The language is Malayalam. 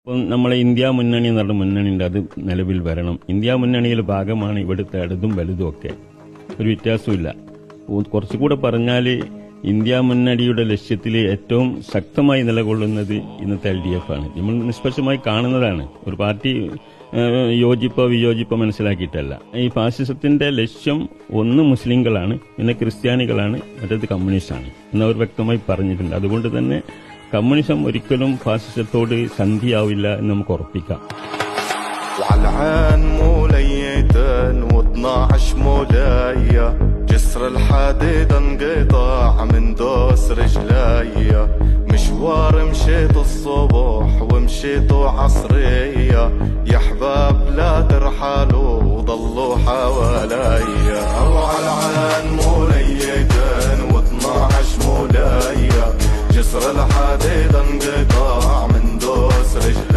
ഇപ്പം നമ്മളെ ഇന്ത്യ മുന്നണി എന്ന് പറഞ്ഞ മുന്നണിയുണ്ട്, അത് നിലവിൽ വരണം. ഇന്ത്യ മുന്നണിയിൽ ഭാഗമാണ് ഇവിടുത്തെ ഇടതും വലുതും ഒക്കെ, ഒരു വ്യത്യാസമില്ല. കുറച്ചുകൂടെ പറഞ്ഞാൽ ഇന്ത്യ മുന്നണിയുടെ ലക്ഷ്യത്തിൽ ഏറ്റവും ശക്തമായി നിലകൊള്ളുന്നത് ഇന്നത്തെ LDF ആണ്. നമ്മൾ നിഷ്പക്ഷമായി കാണുന്നതാണ്. ഒരു പാർട്ടി യോജിപ്പോ വിയോജിപ്പോ മനസ്സിലാക്കിയിട്ടല്ല. ഈ ഫാസിസത്തിന്റെ ലക്ഷ്യം ഒന്ന് മുസ്ലിങ്ങളാണ്, പിന്നെ ക്രിസ്ത്യാനികളാണ്, മറ്റേത് കമ്മ്യൂണിസ്റ്റാണ് എന്നവർ വ്യക്തമായി പറഞ്ഞിട്ടുണ്ട്. അതുകൊണ്ട് തന്നെ കമ്മ്യൂണിസം ഒരിക്കലും ഫാസിസത്തോട് സന്ധിയാവില്ല എന്ന് നമുക്ക് ഉറപ്പിക്കാം. جسر الحديد انقطاع من دوس رجليا مشوار مشيت الصبح ومشيت عصرية يا حباب لا ترحلوا وضلوا حواليا وعلى العين موليتين و12 مولايا جسر الحديد انقطاع